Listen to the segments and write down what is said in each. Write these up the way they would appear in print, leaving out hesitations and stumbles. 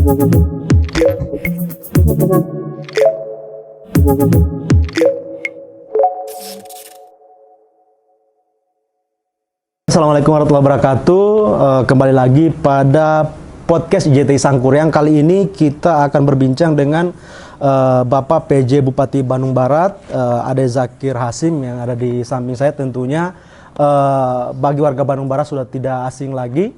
Assalamualaikum warahmatullahi wabarakatuh. Kembali lagi pada podcast IJTI Sangkuriang. Kali ini kita akan berbincang dengan Bapak PJ Bupati Bandung Barat, Ade Zakir Hasim yang ada di samping saya. Tentunya bagi warga Bandung Barat sudah tidak asing lagi.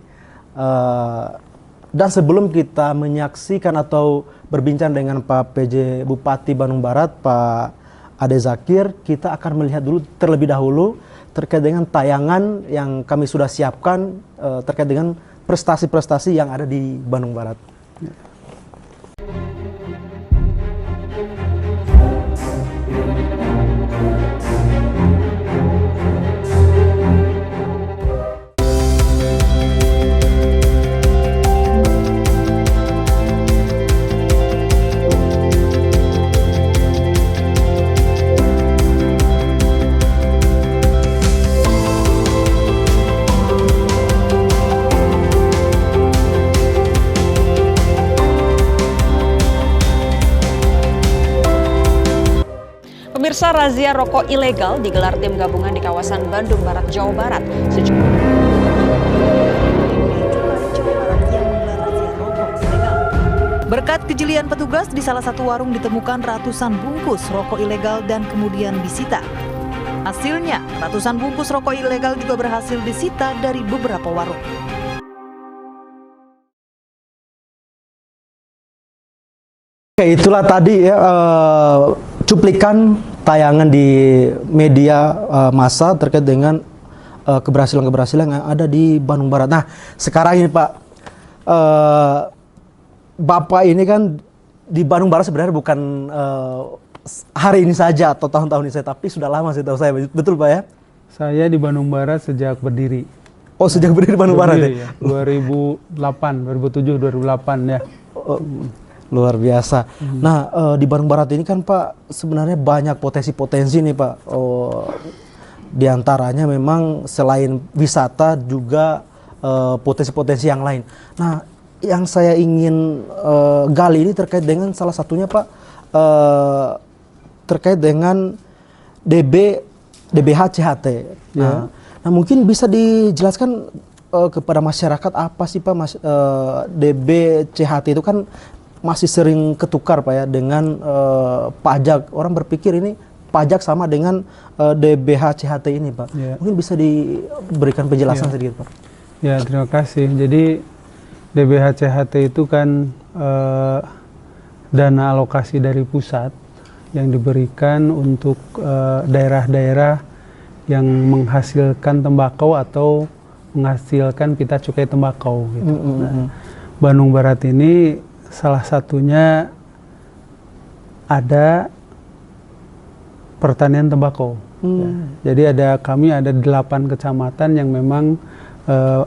Dan sebelum kita menyaksikan atau berbincang dengan Pak PJ Bupati Bandung Barat, Pak Ade Zakir, kita akan melihat dulu terlebih dahulu terkait dengan tayangan yang kami sudah siapkan terkait dengan prestasi-prestasi yang ada di Bandung Barat. Pemirsa, razia rokok ilegal digelar tim gabungan di kawasan Bandung Barat, Jawa Barat. Berkat kejelian petugas, di salah satu warung ditemukan ratusan bungkus rokok ilegal dan kemudian disita. Hasilnya, ratusan bungkus rokok ilegal juga berhasil disita dari beberapa warung. Oke, itulah tadi ya cuplikan tayangan di media massa terkait dengan keberhasilan-keberhasilan yang ada di Bandung Barat. Nah, sekarang ini Pak, Bapak ini kan di Bandung Barat sebenarnya bukan hari ini saja atau tahun-tahun ini saja, tapi sudah lama sih tahu saya. Betul Pak ya? Saya di Bandung Barat sejak berdiri. Oh, sejak berdiri Bandung Barat ya? 2007, 2008 ya. Luar biasa. Nah, di Bandung Barat ini kan Pak sebenarnya banyak potensi-potensi nih Pak. Di antaranya memang selain wisata juga potensi-potensi yang lain. Nah, yang saya ingin gali ini terkait dengan salah satunya Pak, terkait dengan DBH CHT. Nah, mungkin bisa dijelaskan kepada masyarakat apa sih Pak DB CHT itu kan masih sering ketukar Pak ya dengan pajak. Orang berpikir ini pajak sama dengan DBH CHT ini Pak. Ya. Mungkin bisa diberikan penjelasan sedikit Pak. Ya, terima kasih. Jadi DBH CHT itu kan dana alokasi dari pusat yang diberikan untuk daerah-daerah yang menghasilkan tembakau atau menghasilkan pita cukai tembakau gitu. Nah, Bandung Barat ini salah satunya ada pertanian tembakau. Ya. Jadi kami ada 8 kecamatan yang memang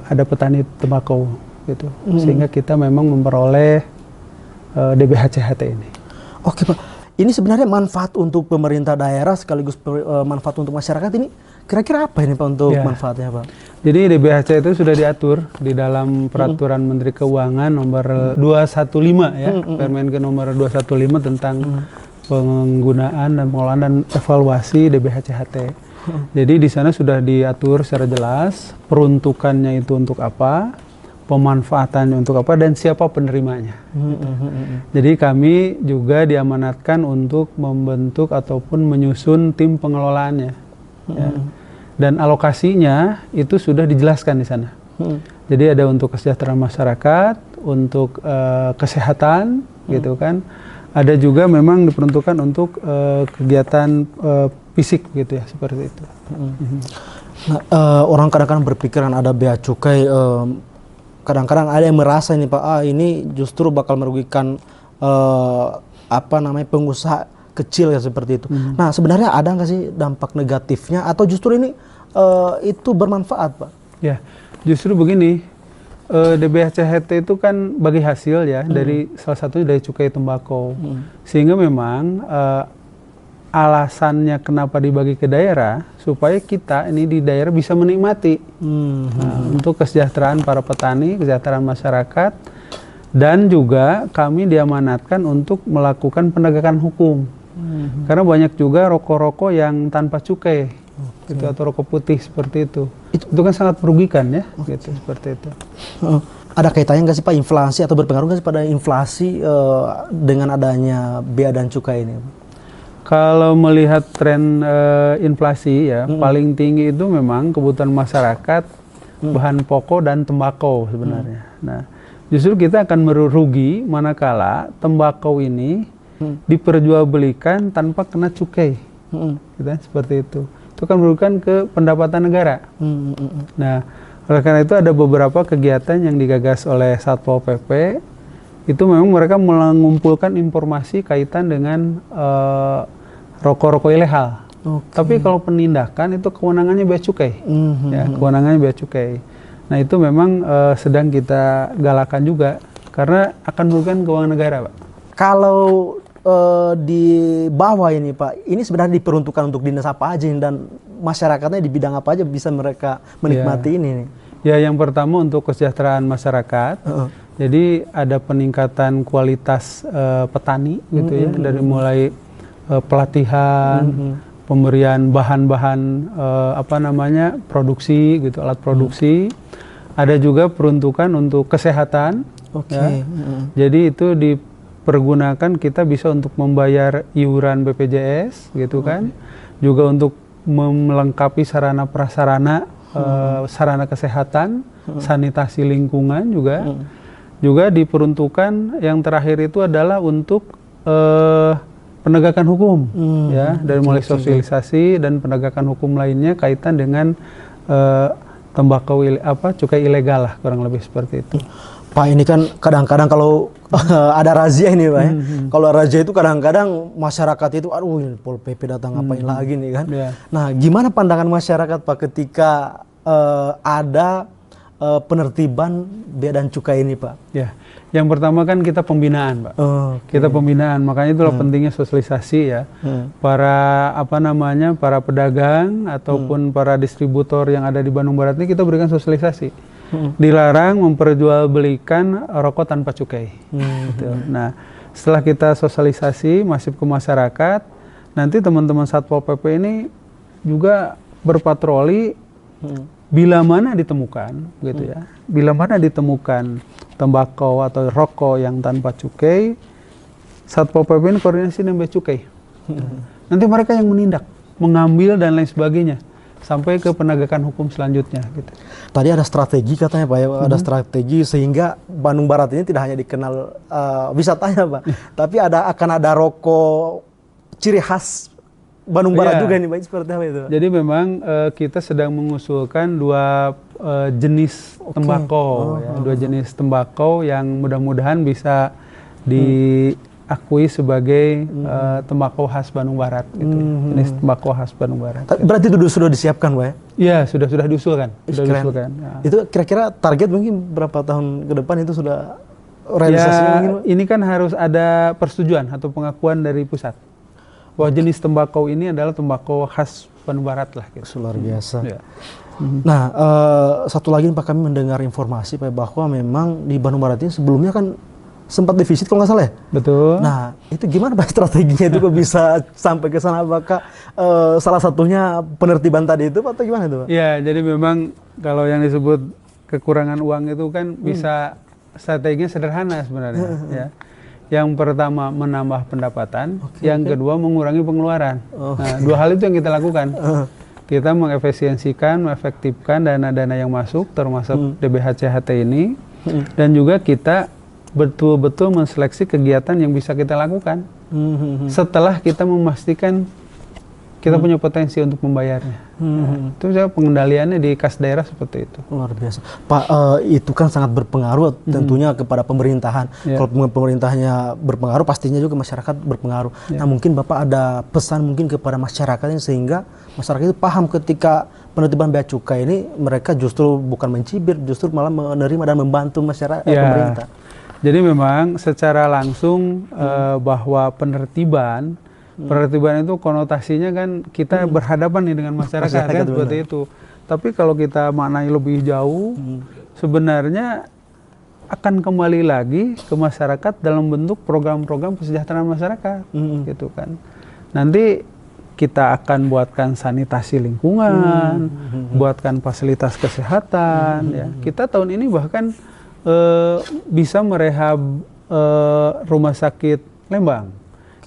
ada petani tembakau gitu. Sehingga kita memang memperoleh DBH CHT ini. Oke Pak, ini sebenarnya manfaat untuk pemerintah daerah sekaligus manfaat untuk masyarakat ini kira-kira apa ini Pak untuk manfaatnya Pak? Jadi DBH itu sudah diatur di dalam Peraturan Menteri Keuangan nomor 215 ya, Permenkeu nomor 215 tentang penggunaan dan pengelolaan dan evaluasi DBH CHT. Jadi di sana sudah diatur secara jelas peruntukannya itu untuk apa, pemanfaatannya untuk apa, dan siapa penerimanya. Jadi kami juga diamanatkan untuk membentuk ataupun menyusun tim pengelolaannya. Ya. Dan alokasinya itu sudah dijelaskan di sana. Jadi ada untuk kesejahteraan masyarakat, untuk kesehatan, gitu kan. Ada juga memang diperuntukkan untuk kegiatan fisik, gitu ya, seperti itu. Nah, orang kadang-kadang berpikiran ada bea cukai, kadang-kadang ada yang merasa ini Pak, ini justru bakal merugikan pengusaha kecil ya seperti itu. Nah, sebenarnya ada nggak sih dampak negatifnya atau justru ini itu bermanfaat Pak? Ya, justru begini, DBH CHT itu kan bagi hasil ya dari salah satu dari cukai tembakau, sehingga memang alasannya kenapa dibagi ke daerah supaya kita ini di daerah bisa menikmati untuk kesejahteraan para petani, kesejahteraan masyarakat, Dan juga kami diamanatkan untuk melakukan penegakan hukum. Karena banyak juga rokok-rokok yang tanpa cukai, gitu, atau rokok putih seperti itu. Itu kan sangat merugikan ya, gitu, seperti itu. Ada kaitannya nggak sih Pak inflasi atau berpengaruh nggak sih pada inflasi dengan adanya bea dan cukai ini? Kalau melihat tren inflasi ya, paling tinggi itu memang kebutuhan masyarakat, bahan pokok dan tembakau sebenarnya. Nah, justru kita akan merugi manakala tembakau ini diperjualbelikan tanpa kena cukai, gitu, seperti itu. Itu kan merugikan ke pendapatan negara. Nah, oleh karena itu ada beberapa kegiatan yang digagas oleh Satpol PP. Itu memang mereka mengumpulkan informasi kaitan dengan rokok-rokok ilegal. Tapi kalau penindakan itu kewenangannya bea cukai, ya, kewenangannya bea cukai. Nah itu memang sedang kita galakan juga karena akan merugikan keuangan negara, Pak. Kalau di bawah ini Pak, ini sebenarnya diperuntukkan untuk dinas apa aja dan masyarakatnya di bidang apa aja bisa mereka menikmati ini nih? Ya, yang pertama untuk kesejahteraan masyarakat. Jadi ada peningkatan kualitas petani gitu ya, dari mulai pelatihan, pemberian bahan-bahan produksi gitu, alat produksi. Ada juga peruntukan untuk kesehatan. Ya. Jadi itu dipergunakan kita bisa untuk membayar iuran BPJS gitu kan. Juga untuk melengkapi sarana prasarana, sarana kesehatan, sanitasi lingkungan juga. Juga diperuntukkan yang terakhir itu adalah untuk penegakan hukum, ya, dari mulai sosialisasi dan penegakan hukum lainnya kaitan dengan tembakau cukai ilegal lah, kurang lebih seperti itu. Pak, ini kan kadang-kadang kalau ada razia ini Pak ya. Kalau razia itu kadang-kadang masyarakat itu aduh ini Pol PP datang ngapain lagi nih kan. Nah, gimana pandangan masyarakat Pak ketika ada penertiban bea dan cukai ini Pak? Ya, yang pertama kan kita pembinaan Pak. Kita pembinaan, makanya itulah pentingnya sosialisasi ya. Para para pedagang ataupun para distributor yang ada di Bandung Barat ini kita berikan sosialisasi. Dilarang memperjualbelikan rokok tanpa cukai. Gitu. Nah, setelah kita sosialisasi masif ke masyarakat, nanti teman-teman Satpol PP ini juga berpatroli. Bila mana ditemukan, gitu ya. Bila mana ditemukan tembakau atau rokok yang tanpa cukai, Satpol PP ini koordinasi dengan bea cukai. Nanti mereka yang menindak, mengambil dan lain sebagainya, sampai ke penegakan hukum selanjutnya. Gitu. Tadi ada strategi katanya Pak ya, ada strategi sehingga Bandung Barat ini tidak hanya dikenal wisatanya Pak, tapi akan ada rokok ciri khas Bandung Barat juga nih Pak, seperti apa itu? Jadi memang kita sedang mengusulkan dua jenis tembakau, dua jenis tembakau yang mudah-mudahan bisa diakui sebagai tembakau khas Bandung Barat, gitu. Jenis tembakau khas Bandung Barat. Berarti itu sudah disiapkan Pak ya? Iya, sudah diusulkan. Ya. Itu kira-kira target mungkin berapa tahun ke depan itu sudah realisasinya mungkin Pak? Ini kan harus ada persetujuan atau pengakuan dari pusat bahwa jenis tembakau ini adalah tembakau khas Bandung Barat lah. Gitu. Luar biasa. Nah, satu lagi Pak, kami mendengar informasi Pak bahwa memang di Bandung Barat ini sebelumnya kan sempat defisit kalau nggak salah ya? Betul. Nah, itu gimana Pak strateginya itu kok bisa sampai ke sana? Apakah salah satunya penertiban tadi itu atau gimana itu Pak? Ya, jadi memang kalau yang disebut kekurangan uang itu kan bisa strateginya sederhana sebenarnya. Ya. Yang pertama menambah pendapatan, yang kedua mengurangi pengeluaran. Nah, dua hal itu yang kita lakukan. Kita mengefisiensikan, mengefektifkan dana-dana yang masuk, termasuk DBH-CHT ini, dan juga kita betul-betul menseleksi kegiatan yang bisa kita lakukan. Setelah kita memastikan kita punya potensi untuk membayarnya. Itu pengendaliannya di kas daerah seperti itu. Luar biasa. Pak, itu kan sangat berpengaruh tentunya kepada pemerintahan. Kalau pemerintahnya berpengaruh, pastinya juga masyarakat berpengaruh. Nah, mungkin Bapak ada pesan mungkin kepada masyarakatnya sehingga masyarakat itu paham ketika penertiban bea cukai ini mereka justru bukan mencibir, justru malah menerima dan membantu masyarakat pemerintah. Jadi memang secara langsung bahwa penertiban itu konotasinya kan kita berhadapan nih dengan masyarakat kan seperti itu. Tapi kalau kita maknai lebih jauh, sebenarnya akan kembali lagi ke masyarakat dalam bentuk program-program kesejahteraan masyarakat, gitu kan. Nanti kita akan buatkan sanitasi lingkungan, buatkan fasilitas kesehatan, ya. Kita tahun ini bahkan bisa merehab rumah sakit Lembang.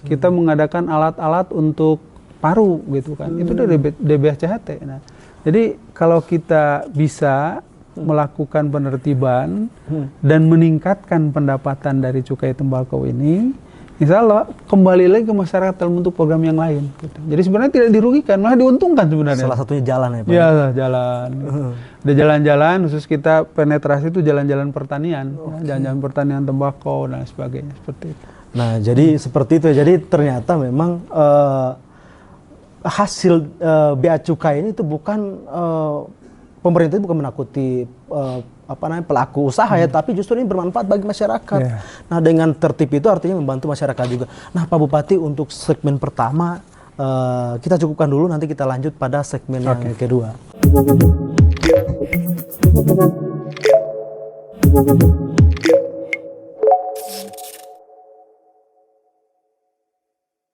Kita mengadakan alat-alat untuk paru, gitu kan. Itu dari DBHCHT. Nah, jadi kalau kita bisa melakukan penertiban dan meningkatkan pendapatan dari cukai tembakau ini, insya Allah kembali lagi ke masyarakat dalam bentuk program yang lain. Gitu. Jadi sebenarnya tidak dirugikan, malah diuntungkan sebenarnya. Salah satunya jalan ya Pak? Ya, jalan. Ada jalan-jalan, khusus kita penetrasi itu jalan-jalan pertanian, jalan-jalan pertanian tembakau dan sebagainya, seperti itu. Nah, jadi seperti itu. Jadi ternyata memang hasil bea cukai ini itu bukan pemerintah itu bukan menakuti pelaku usaha ya, tapi justru ini bermanfaat bagi masyarakat. Nah, dengan tertib itu artinya membantu masyarakat juga. Nah, Pak Bupati, untuk segmen pertama kita cukupkan dulu, nanti kita lanjut pada segmen yang kedua.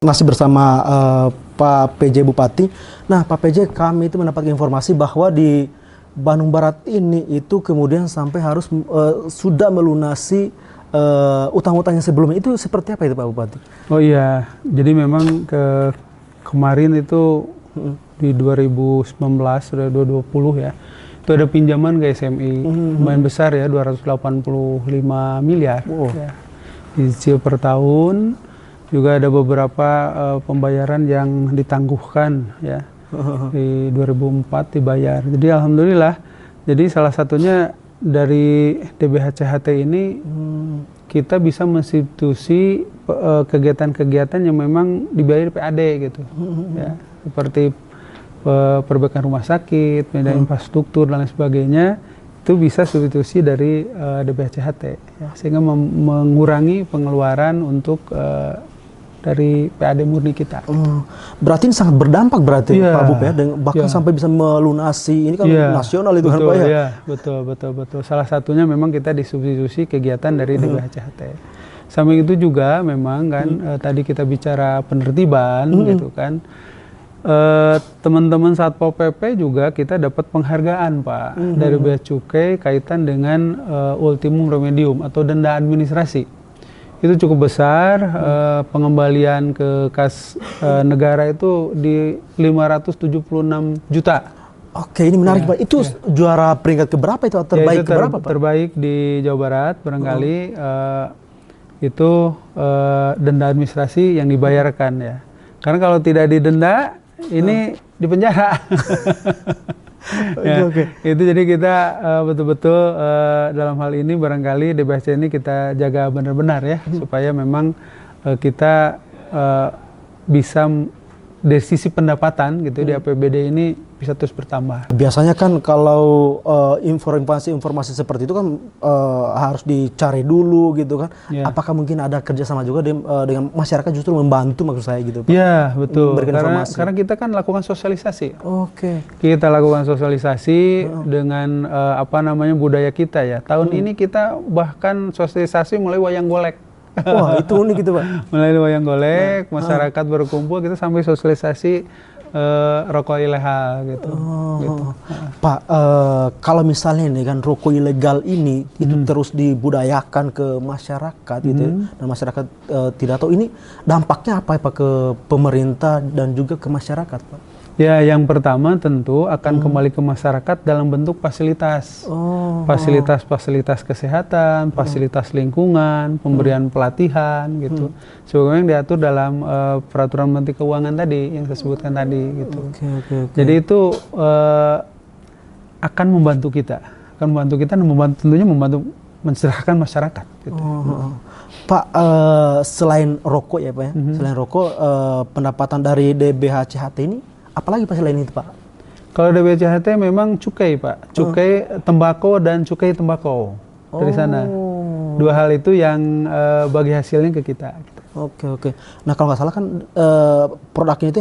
Masih bersama Pak PJ Bupati. Nah, Pak PJ, kami itu mendapat informasi bahwa di Bandung Barat ini itu kemudian sampai harus sudah melunasi utang-utang yang sebelumnya. Itu seperti apa itu Pak Bupati? Oh iya, jadi memang kemarin itu di 2019 sudah 2020 ya, itu ada pinjaman ke SMI lumayan besar ya, 285 miliar ya, dicicil per tahun. Juga ada beberapa pembayaran yang ditangguhkan ya. Di 2004 dibayar. Jadi alhamdulillah. Jadi salah satunya dari DBHCHT ini kita bisa menstitusi kegiatan-kegiatan yang memang dibayar PAD gitu. Ya, seperti perbaikan rumah sakit, pindahan infrastruktur dan lain sebagainya, itu bisa substitusi dari DBHCHT ya, sehingga mengurangi pengeluaran untuk dari PAD murni kita. Berarti ini sangat berdampak berarti Pak Bup ya, bahkan sampai bisa melunasi, ini kan nasional itu kan Pak ya? Iya, betul. Salah satunya memang kita disubstitusi kegiatan dari DBHCHT. Samping itu juga memang kan tadi kita bicara penertiban gitu kan. Teman-teman Satpol PP juga kita dapat penghargaan Pak dari Bea Cukai kaitan dengan ultimum remedium atau denda administrasi. Itu cukup besar, pengembalian ke kas negara itu di 576 juta. Oke, ini menarik Pak. Itu juara peringkat keberapa itu? Terbaik keberapa Pak? Terbaik di Jawa Barat barangkali. Itu denda administrasi yang dibayarkan ya. Karena kalau tidak didenda, ini di penjara. Ya, itu jadi kita betul-betul dalam hal ini barangkali DBHC ini kita jaga benar-benar ya, supaya memang kita bisa dari sisi pendapatan gitu di APBD ini bisa terus bertambah. Biasanya kan kalau informasi seperti itu kan harus dicari dulu gitu kan. Apakah mungkin ada kerjasama juga dengan masyarakat justru membantu, maksud saya gitu Pak? Ya betul, karena kita kan lakukan sosialisasi. Kita lakukan sosialisasi dengan budaya kita ya. Tahun ini kita bahkan sosialisasi mulai wayang golek. Wah, itu unik gitu Pak. Mulai wayang golek, masyarakat berkumpul, kita sampai sosialisasi rokok ilegal gitu. Pak, kalau misalnya nih kan rokok ilegal ini itu terus dibudayakan ke masyarakat gitu dan masyarakat tidak tahu, ini dampaknya apa Pak ke pemerintah dan juga ke masyarakat Pak? Ya, yang pertama tentu akan kembali ke masyarakat dalam bentuk fasilitas. Fasilitas kesehatan, fasilitas lingkungan, pemberian pelatihan gitu. Sebagaimana yang diatur dalam peraturan Menteri Keuangan tadi yang saya sebutkan tadi gitu. Jadi itu akan membantu kita, dan tentunya membantu mencerahkan masyarakat gitu. Pak, selain rokok ya Pak ya, selain rokok, pendapatan dari DBHCHT ini apalagi Pak selain itu Pak? Kalau DBHCHT memang cukai Pak, cukai tembakau dan cukai tembakau dari sana. Dua hal itu yang bagi hasilnya ke kita. Oke. Nah kalau nggak salah kan produknya itu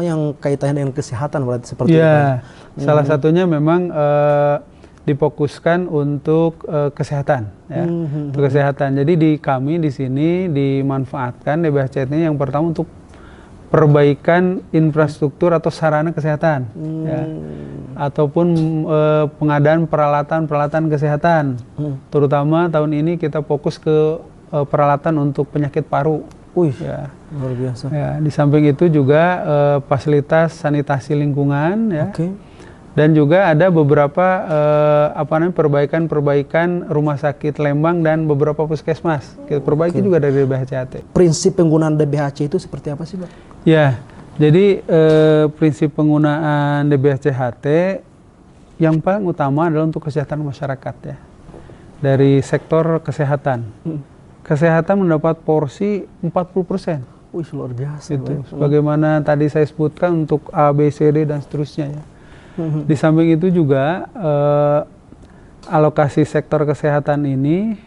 yang kaitannya dengan kesehatan berarti seperti itu. Salah satunya memang difokuskan untuk kesehatan, ya, untuk kesehatan. Jadi di kami di sini dimanfaatkan DBHCHT ini yang pertama untuk perbaikan infrastruktur atau sarana kesehatan, ya, ataupun pengadaan peralatan kesehatan. Terutama tahun ini kita fokus ke peralatan untuk penyakit paru. Wih, ya, luar biasa. Ya, di samping itu juga fasilitas sanitasi lingkungan, ya, dan juga ada beberapa perbaikan rumah sakit Lembang dan beberapa puskesmas. Kita perbaiki juga dari DBHCHT. Prinsip penggunaan DBHC itu seperti apa sih, Pak? Ya, jadi prinsip penggunaan DBHCHT yang paling utama adalah untuk kesejahteraan masyarakat, ya. Dari sektor kesehatan. Kesehatan mendapat porsi 40%. Wih, luar biasa. Itu. Sebagaimana tadi saya sebutkan untuk A, B, C, D dan seterusnya, ya. Di samping itu juga alokasi sektor kesehatan ini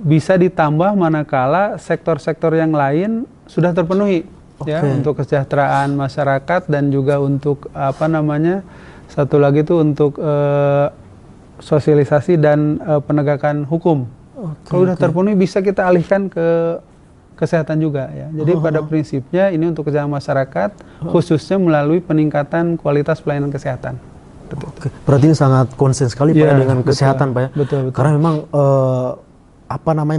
bisa ditambah manakala sektor-sektor yang lain sudah terpenuhi, ya, untuk kesejahteraan masyarakat dan juga untuk satu lagi itu untuk sosialisasi dan penegakan hukum. Kalau sudah terpenuhi bisa kita alihkan ke kesehatan juga, ya. Jadi pada prinsipnya ini untuk kesehatan masyarakat, khususnya melalui peningkatan kualitas pelayanan kesehatan. Oke. Berarti ini sangat konsen sekali, Pak, dengan kesehatan, Pak, ya. Betul. Karena memang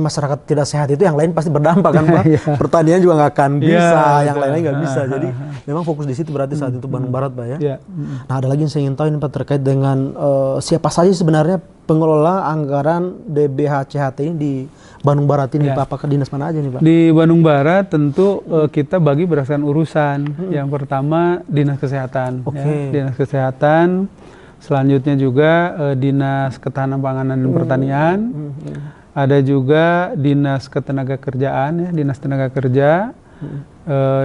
masyarakat tidak sehat itu yang lain pasti berdampak kan, Pak. Pertanian juga nggak akan bisa, yang lain-lain nggak bisa. Jadi memang fokus di situ berarti saat itu Bandung Barat, Pak, ya. Nah, ada lagi yang saya ingin tahu ini, Pak, terkait dengan siapa saja sebenarnya pengelola anggaran DBHCHT ini di Bandung Barat ini, Pak? Apakah dinas mana aja nih, Pak? Di Bandung Barat tentu kita bagi berdasarkan urusan. Yang pertama Dinas Kesehatan, ya. Dinas Kesehatan. Selanjutnya juga Dinas Ketahanan Pangan dan Pertanian. Ada juga Dinas Ketenagakerjaan, ya, Dinas Tenaga Kerja.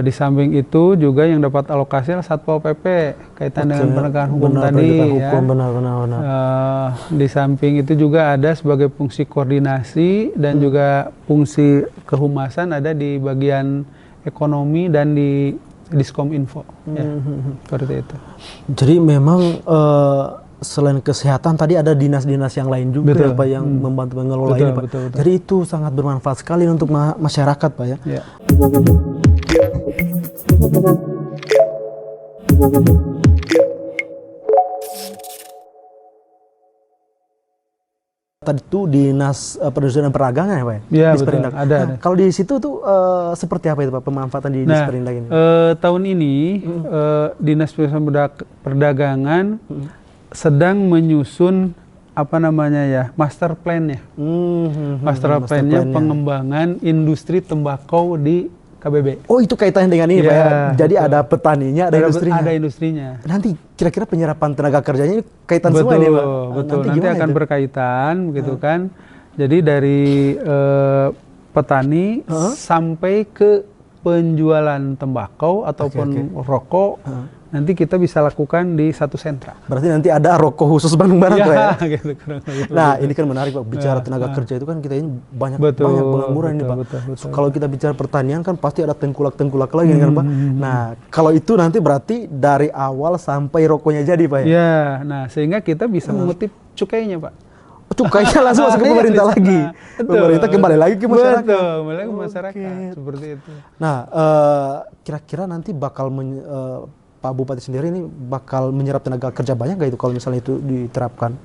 Di samping itu juga yang dapat alokasi adalah Satpol PP kaitan dengan penegakan hukum tadi, ya. Benar. Di samping itu juga ada sebagai fungsi koordinasi dan juga fungsi kehumasan ada di bagian ekonomi dan di Diskominfo, ya. Seperti itu. Jadi memang selain kesehatan tadi ada dinas-dinas yang lain juga, ya, Pak, yang membantu mengelola ini, Pak. Betul. Jadi itu sangat bermanfaat sekali untuk masyarakat, Pak, ya. Tadi itu dinas perindustrian dan perdagangan, ya, Pak, ya? Ya, Dinas betul. Perindak. Ada. Kalau di situ tuh seperti apa itu, Pak, pemanfaatan di dinas perindak ini? Tahun ini Dinas Perindustrian Perdagangan sedang menyusun master plan-nya. Master plan-nya pengembangan industri tembakau di KBB. Oh, itu kaitannya dengan ini, Pak, ya? Jadi ada petaninya, ada industrinya. Ada industrinya. Nanti kira-kira penyerapan tenaga kerjanya ini kaitan semua ini, Pak? Betul. Nanti akan berkaitan, begitu kan. Jadi dari petani sampai ke penjualan tembakau ataupun rokok, nanti kita bisa lakukan di satu sentra. Berarti nanti ada rokok khusus Bandung Barat, Pak, ya? Gitu. Nah, ini kan menarik, Pak. Bicara tenaga kerja itu kan kita ini banyak pengangguran ini, Pak. Betul. Kalau kita bicara pertanian kan pasti ada tengkulak-tengkulak lagi, kan, Pak? Nah, kalau itu nanti berarti dari awal sampai rokoknya jadi, Pak, ya? Ya, nah sehingga kita bisa mengutip cukainya, Pak. Cukainya langsung masuk ke pemerintah lagi. Pemerintah kembali lagi ke masyarakat. Betul, kembali ke masyarakat. Seperti itu. Nah, kira-kira nanti bakal Pak Bupati sendiri ini bakal menyerap tenaga kerja banyak nggak itu kalau misalnya itu diterapkan?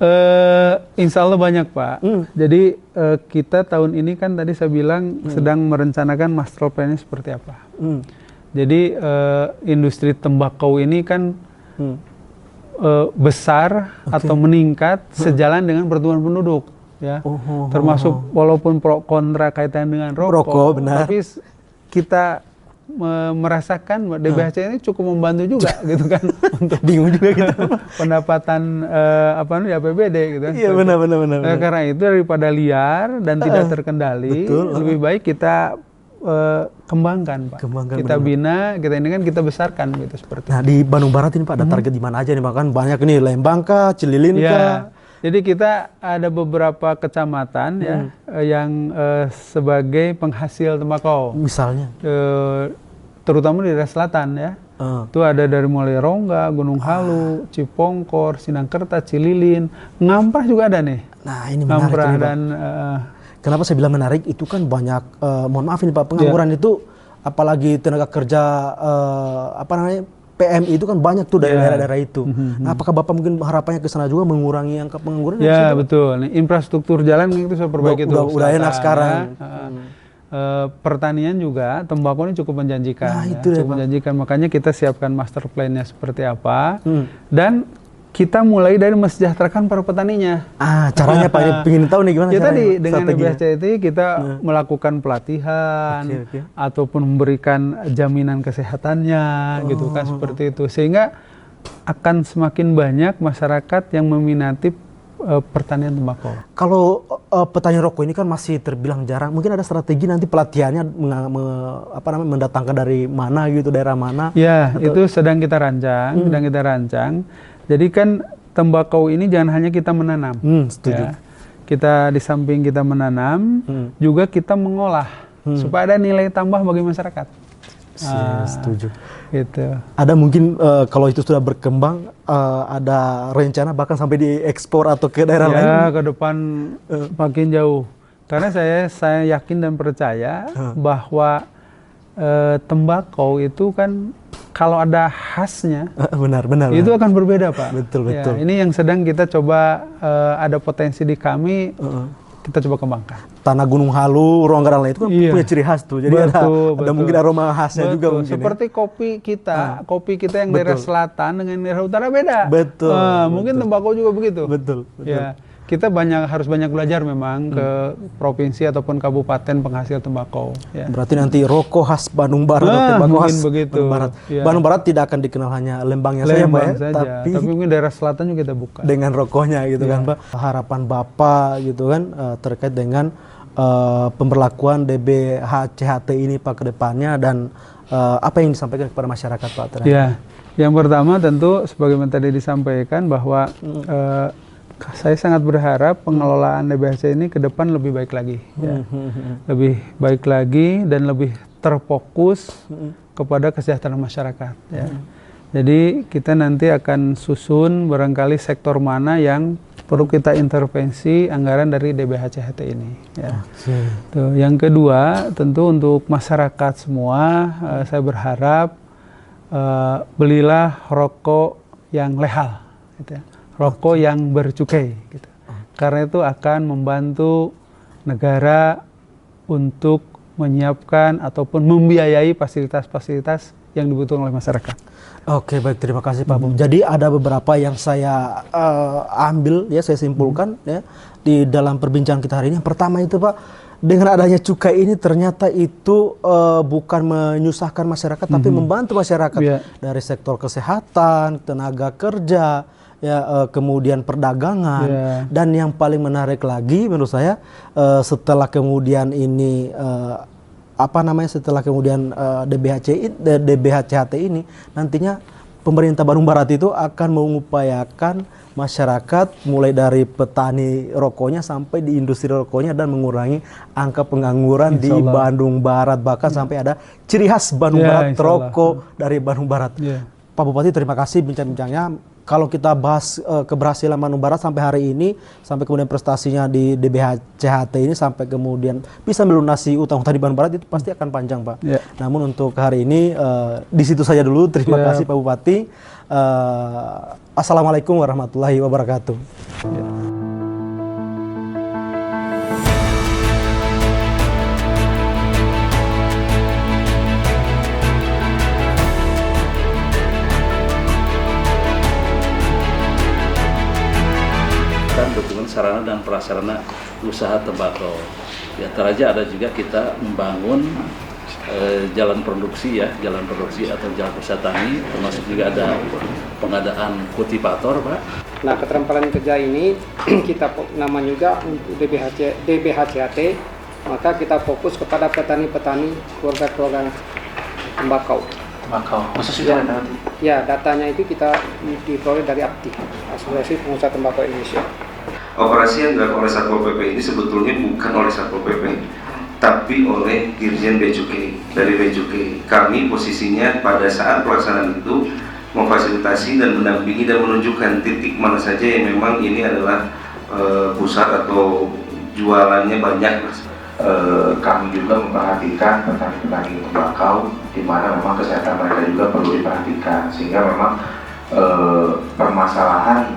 Insya Allah banyak, Pak. Jadi kita tahun ini kan tadi saya bilang sedang merencanakan master plan-nya seperti apa. Jadi industri tembakau ini kan besar atau meningkat sejalan dengan pertumbuhan penduduk, ya. Termasuk walaupun pro kontra kaitan dengan rokok, benar. tapi kita merasakan DBHC ini cukup membantu juga gitu kan untuk bingung juga kita pendapatan di APBD gitu kan. Iya, benar. Karena itu daripada liar dan tidak terkendali, lebih baik kita kembangkan, Pak. Kita bina, kita besarkan gitu seperti. Nah, di Bandung Barat ini, Pak, ada target di mana aja nih, Pak? Kan banyak nih, Lembang kah, Cililin kah? Jadi kita ada beberapa kecamatan ya yang sebagai penghasil tembakau. Misalnya? Terutama di daerah selatan ya. Itu ada dari mulai Rongga, Gunung Halu, Cipongkor, Sinangkerta, Cililin, Ngamprah juga ada nih. Nah ini menarik Ngamprah ini, Pak. dan Kenapa saya bilang menarik? Itu kan banyak, mohon maaf ini Pak, pengangguran itu, apalagi tenaga kerja PMI itu kan banyak tuh dari daerah-daerah itu. Nah, apakah Bapak mungkin harapannya ke sana juga mengurangi angka pengangguran? ya betul. Nih, infrastruktur jalan itu saya perbaiki tuh. Udah enak sekarang. Pertanian juga, tembakau ini cukup menjanjikan. Nah, itu deh, cukup Pak. menjanjikan. Makanya kita siapkan master plan-nya seperti apa. Dan kita mulai dari mensejahterakan para petaninya. Caranya Pak, ingin tahu nih gimana Kita caranya, dengan strateginya? DBHCT kita melakukan pelatihan Oke. ataupun memberikan jaminan kesehatannya gitu kan, seperti itu. Sehingga akan semakin banyak masyarakat yang meminati pertanian tembakau. Kalau petani rokok ini kan masih terbilang jarang. Mungkin ada strategi nanti pelatihannya mendatangkan dari mana gitu, daerah mana? Ya, itu sedang kita rancang, Jadi kan tembakau ini jangan hanya kita menanam. Setuju. Ya. Kita di samping kita menanam, juga kita mengolah supaya ada nilai tambah bagi masyarakat. Setuju. Gitu. Ada mungkin kalau itu sudah berkembang, ada rencana bahkan sampai diekspor atau ke daerah lain? Ya, ke depan makin jauh. Karena saya yakin dan percaya bahwa tembakau itu kan kalau ada khasnya, benar. itu akan berbeda, Pak. Betul. Ya, ini yang sedang kita coba, ada potensi di kami, kita coba kembangkan. Tanah Gunung Halu, Rongga dan lain itu kan punya ciri khas tuh. Jadi betul. ada mungkin aroma khasnya juga mungkin. Seperti kopi kita yang daerah selatan dengan daerah utara beda. Betul. Mungkin tembakau juga begitu. Betul. Ya, kita harus banyak belajar memang ke provinsi ataupun kabupaten penghasil tembakau. Ya. Berarti nanti rokok khas Bandung Barat atau tembakau khas begitu. Bandung Barat. Ya. Bandung Barat tidak akan dikenal hanya Lembangnya saja, Pak, ya? tapi mungkin daerah selatan juga kita buka. Dengan rokoknya gitu kan, Pak. Harapan Bapak gitu kan terkait dengan pemberlakuan DBHCHT ini Pak ke depannya, dan apa yang disampaikan kepada masyarakat Pak terakhir? Ya, yang pertama tentu sebagaimana tadi disampaikan bahwa saya sangat berharap pengelolaan DBHC ini ke depan lebih baik lagi, ya. Lebih baik lagi dan lebih terfokus kepada kesejahteraan masyarakat. Ya. Jadi kita nanti akan susun barangkali sektor mana yang perlu kita intervensi anggaran dari DBHCHT ini. Ya. Tuh. Yang kedua tentu untuk masyarakat semua, saya berharap belilah rokok yang legal, gitu ya. Rokok yang bercukai, gitu. Karena itu akan membantu negara untuk menyiapkan ataupun membiayai fasilitas-fasilitas yang dibutuhkan oleh masyarakat. Oke, baik, terima kasih Pak Bum. Jadi ada beberapa yang saya ambil, ya saya simpulkan ya di dalam perbincangan kita hari ini. Yang pertama itu Pak, dengan adanya cukai ini ternyata itu bukan menyusahkan masyarakat, tapi membantu masyarakat dari sektor kesehatan, tenaga kerja, ya kemudian perdagangan, dan yang paling menarik lagi menurut saya setelah kemudian ini setelah kemudian DBHCHT ini nantinya pemerintah Bandung Barat itu akan mengupayakan masyarakat mulai dari petani rokoknya sampai di industri rokoknya dan mengurangi angka pengangguran di Bandung Barat, bahkan sampai ada ciri khas Bandung Barat, rokok dari Bandung Barat. Pak Bupati, terima kasih bincang-bincangnya. Kalau kita bahas keberhasilan Bandung Barat sampai hari ini, sampai kemudian prestasinya di DBHCHT ini, sampai kemudian bisa melunasi utang-utang di Bandung Barat, itu pasti akan panjang, Pak. Namun untuk hari ini di situ saja dulu. Terima kasih Pak Bupati. Assalamualaikum warahmatullahi wabarakatuh. Dukungan sarana dan prasarana usaha tembakau. Di antaranya ada juga kita membangun jalan produksi atau jalan usaha tani, termasuk juga ada pengadaan kultivator, Pak. Nah, keterampilan kerja ini kita nama juga untuk DBHCHT, maka kita fokus kepada petani-petani keluarga-keluarga tembakau. Khusus ya, ya, datanya itu kita diperoleh dari APTI, Asosiasi Pengusaha Tembakau Indonesia. Operasi yang dilakukan oleh Satpol PP ini sebetulnya bukan oleh Satpol PP, tapi oleh Dirjen Bea Cukai. Dari Bea Cukai, kami posisinya pada saat pelaksanaan itu memfasilitasi dan mendampingi dan menunjukkan titik mana saja yang memang ini adalah pusat atau jualannya banyak. Kami juga memperhatikan petani-petani tembakau, di mana memang kesehatan mereka juga perlu diperhatikan, sehingga memang permasalahan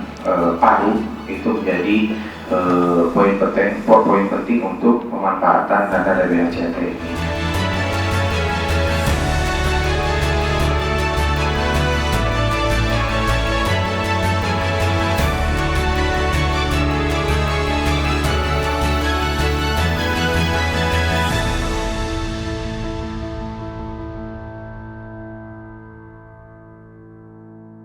paru itu menjadi poin penting untuk pemanfaatan dana dari BHCT.